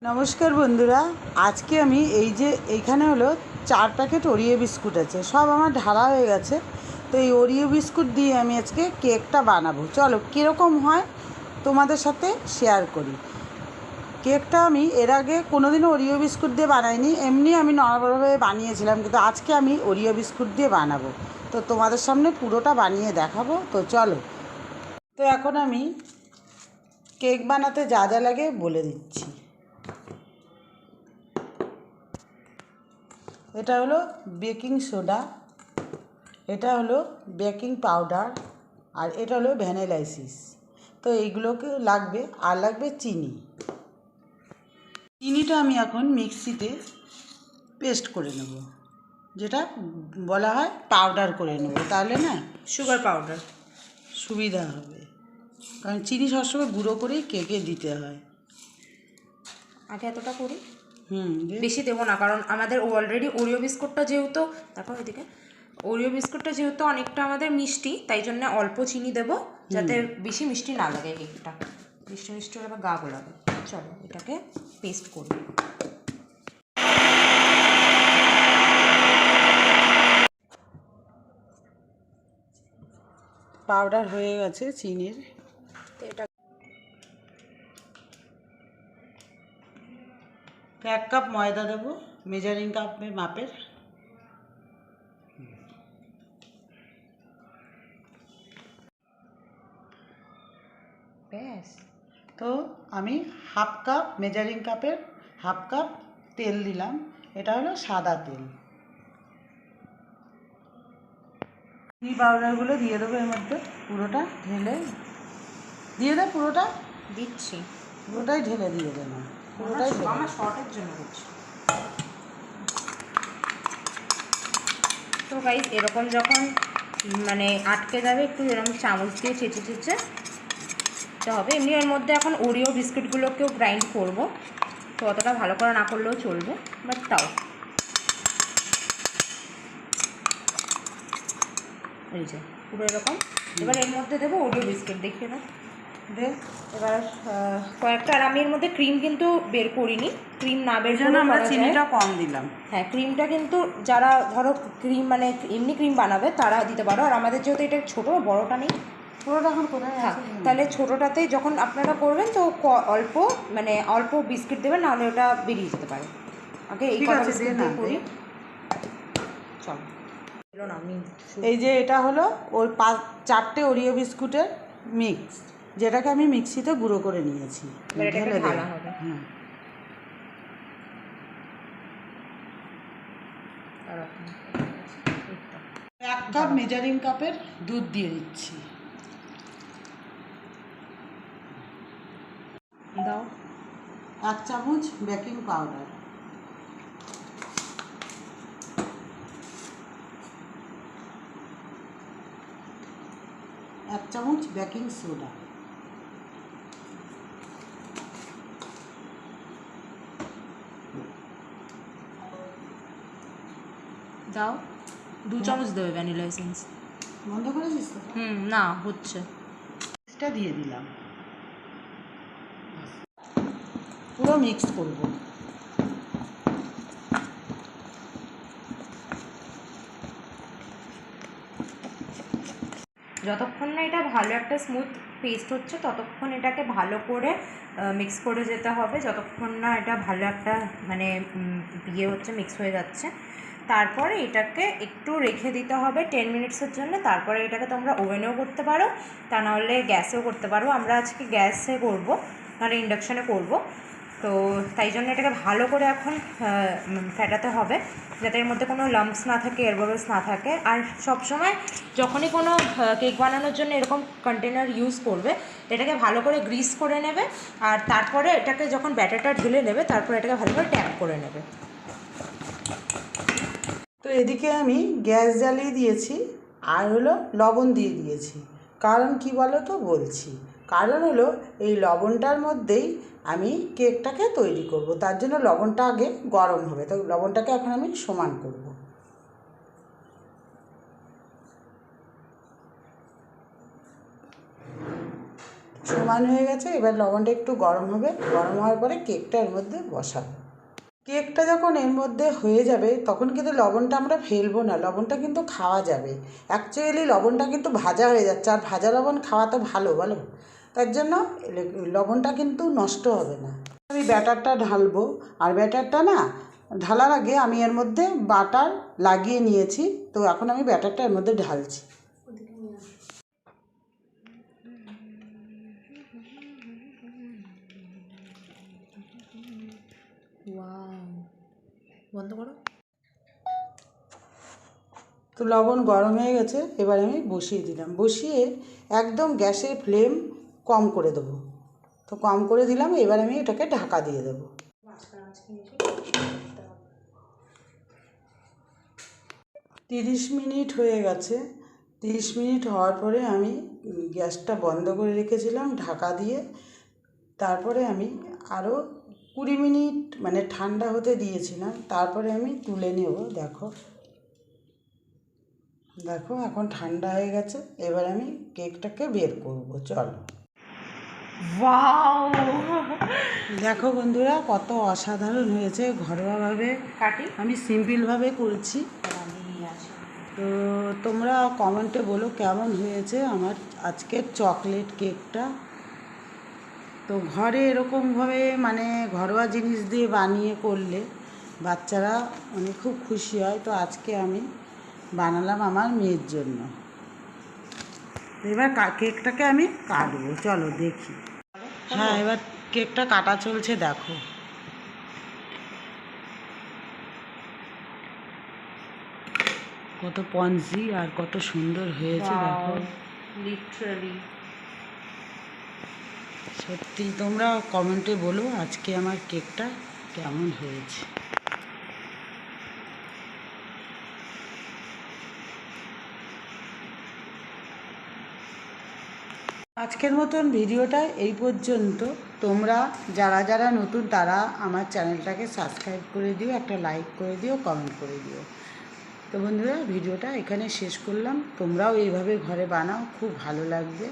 নমস্কার বন্ধুরা, আজকে আমি এইখানে হলো 4 প্যাকেট ওরিও বিস্কুট আছে, সব আমার ঢালা হয়ে গেছে। তো এই ওরিও বিস্কুট দিয়ে আমি আজকে কেকটা বানাবো। চলো কীরকম হয় তোমাদের সাথে শেয়ার করি। কেকটা আমি এর আগে কোনোদিনও ওরিও বিস্কুট দিয়ে বানাইনি, এমনি আমি নর্মালভাবে বানিয়েছিলাম, কিন্তু আজকে আমি ওরিও বিস্কুট দিয়ে বানাবো। তো তোমাদের সামনে পুরোটা বানিয়ে দেখাবো। তো চলো, তো এখন আমি কেক বানাতে যা যা লাগে বলে দিচ্ছি। এটা হলো বেকিং সোডা, এটা হলো বেকিং পাউডার, আর এটা হলো ভ্যানিলা এসেন্স। তো এইগুলোকে লাগবে, আর লাগবে চিনি। চিনিটা আমি এখন মিক্সিতে পেস্ট করে নেব, যেটা বলা হয় পাউডার করে নেব, তাহলে না সুগার পাউডার সুবিধা হবে, কারণ চিনি সবসময় গুঁড়ো করেই কেকে দিতে হয়। আগে এতটা করি, দিয়ে বেশি দেবো না, কারণ আমাদের অলরেডি ওরিও বিস্কুটটা যেহেতু, তারপর এদিকে ওরিও বিস্কুটটা যেহেতু অনেকটা আমাদের মিষ্টি, তাই জন্য অল্প চিনি দেবো, যাতে বেশি মিষ্টি না লাগে কেকটা। মিষ্টি মিষ্টি হলে আবার গা গোলাবে। চলো এটাকে পেস্ট করি। পাউডার হয়ে গেছে চিনির। তো এটা 1 কাপ ময়দা দেবো, মেজারিং কাপের মাপের। ব্যাস। তো আমি হাফ কাপ মেজারিং কাপের হাফ কাপ তেল দিলাম, এটা হলো সাদা তেল। ঘি পাউডারগুলো দিয়ে দেবো এর মধ্যে, পুরোটা ঢেলে দিয়ে দে, পুরোটা দিচ্ছি, পুরোটাই ঢেলে দিয়ে দে না, পুরোটাই আমার শর্টের জন্য দিচ্ছি। তো গাইস, এরকম যখন মানে আটকে যাবে, একটু এরকম চামচ দিয়ে চেঁচে চেঁচে তো হবে। এমনি এর মধ্যে এখন ওরিও বিস্কুটগুলোকেও গ্রাইন্ড করব, তো অতটা ভালো করে না করলেও চলবে, বাট তাও এই যে পুরো এরকম। এবার এর মধ্যে দেবো ওরিও বিস্কুট, দেখিয়ে দাও দে। এবার কয়েকটা। আর আমি এর মধ্যে ক্রিম কিন্তু বের করিনি, ক্রিম না বের জন্য করে আমরা করা যায়। চিনিটা কম দিলাম। হ্যাঁ, ক্রিমটা কিন্তু যারা ধরো ক্রিম মানে এমনি ক্রিম বানাবে তারা দিতে পারো। আর আমাদের যেহেতু এটা ছোটো, বড়টা নেই, পুরোটা এখন কোথায় আছে? তাহলে ছোটোটাতে যখন আপনারা করবেন তো অল্প মানে অল্প বিস্কিট দেবেন, নাহলে ওটা বেরিয়ে যেতে পারে। আগে এই ঠিক কটা আছে, বিস্কিট দে না, দিয়ে করি। দে। চলো না, আমি এই যে এটা হলো ওর 4টে ওরিও বিস্কুটের মিক্স, যেটাকে আমি মিক্সিতে গুঁড়ো করে নিয়েছি। এবার এটাকে ঢেলে দে। ঢালা হবে। হ্যাঁ, 1 কাপ মেজারিং কাপের দুধ দিয়ে দিচ্ছি। দাও 1 চামচ বেকিং পাউডার, 1 চামচ বেকিং সোডা, দাও 2 চামচ দেবে ভ্যানিলা এসেন্স। বন্ধ করেছিস তো? না হচ্ছে। এটা দিয়ে দিলাম, পুরো মিক্স করব। যতক্ষণ না এটা ভালো একটা স্মুথ পেস্ট হচ্ছে, ততক্ষণ এটাকে ভালো করে মিক্স করে যেতে হবে, যতক্ষণ না এটা ভালো একটা মানে হচ্ছে, মিক্স হয়ে যাচ্ছে। তারপরে এটাকে একটু রেখে দিতে হবে 10 মিনিটসের জন্য। তারপরে এটাকে তোমরা ওভেনেও করতে পারো, তা নাহলে গ্যাসেও করতে পারো। আমরা আজকে গ্যাসে করব, নাহলে ইন্ডাকশানে করব। তো তাই জন্য এটাকে ভালো করে এখন ফেটাতে হবে, যাতে এর মধ্যে কোনো লাম্পস না থাকে, এয়ার বাবলস না থাকে। আর সবসময় যখনই কোনো কেক বানানোর জন্য এরকম কন্টেনার ইউজ করবে, এটাকে ভালো করে গ্রিস করে নেবে। আর তারপরে এটাকে যখন ব্যাটারটা ঢেলে নেবে, তারপরে এটাকে ভালো করে ট্যাপ করে নেবে। তো এদিকে আমি গ্যাস জ্বালিয়ে দিয়েছি, আর হলো লবণ দিয়ে দিয়েছি। কারণ কি বলো তো বলছি, কারণ হলো এই লবণটার মধ্যেই আমি কেকটাকে তৈরি করব, তার জন্য লবণটা আগে গরম হবে। তো লবণটাকে এখন আমি সমান করব। সমান হয়ে গেছে। এবার লবণটা একটু গরম হবে, গরম হওয়ার পরে কেকটা এর মধ্যে বসাবো। কেকটা যখন এর মধ্যে হয়ে যাবে তখন কিন্তু লবণটা আমরা ফেলবো না, লবণটা কিন্তু খাওয়া যাবে। অ্যাকচুয়ালি লবণটা কিন্তু ভাজা হয়ে যাচ্ছে, আর ভাজা লবণ খাওয়া তো ভালো বলো, তার জন্য লবণটা কিন্তু নষ্ট হবে না। আমি ব্যাটারটা ঢালবো, আর ব্যাটারটা না ঢালার আগে আমি এর মধ্যে বাটার লাগিয়ে নিয়েছি, তো এখন আমি ব্যাটারটা এর মধ্যে ঢালছি। বন্ধ করো। তো লবণ গরম হয়ে গেছে, এবার আমি বসিয়ে দিলাম। বসিয়ে একদম গ্যাসের ফ্লেম কম করে দেবো। তো কম করে দিলাম, এবার আমি এটাকে ঢাকা দিয়ে দেবো। 30 মিনিট হয়ে গেছে। 30 মিনিট হওয়ার পরে আমি গ্যাসটা বন্ধ করে রেখেছিলাম ঢাকা দিয়ে। তারপরে আমি আরও 20 মিনিট মানে ঠান্ডা হতে দিয়েছিলাম, তারপরে আমি তুলে নেব। দেখো দেখো এখন ঠান্ডা হয়ে গেছে, এবার আমি কেকটাকে বের করব। চলো, ওয়াও, দেখো বন্ধুরা কত অসাধারণ হয়েছে। ঘরোয়াভাবে কাটি আমি সিম্পলভাবে করেছি। তো তোমরা কমেন্টে বলো কেমন হয়েছে আমার আজকের চকলেট কেকটা। তো ঘরে এরকমভাবে মানে ঘরোয়া জিনিস দিয়ে বানিয়ে করলে বাচ্চারা খুব খুশি হয়। তো আজকে আমি বানালাম আমার মেয়ের জন্য। এবার কেকটাকে আমি কাটবো, চলো দেখি। হ্যাঁ, এবার কেকটা কাটা চলছে। দেখো কত পঞ্জি আর কত সুন্দর হয়েছে। দেখো লিটারালি সত্যি, তোমরা কমেন্টে বলো আজকে আমার কেকটা কেমন হয়েছে। আজকের মতন ভিডিওটা এই পর্যন্ত। তোমরা যারা যারা নতুন তারা আমার চ্যানেলটাকে সাবস্ক্রাইব করে দিও, একটা লাইক করে দিও, কমেন্ট করে দিও। তো বন্ধুরা ভিডিওটা এখানে শেষ করলাম। তোমরাও এইভাবে ঘরে বানাও, খুব ভালো লাগবে।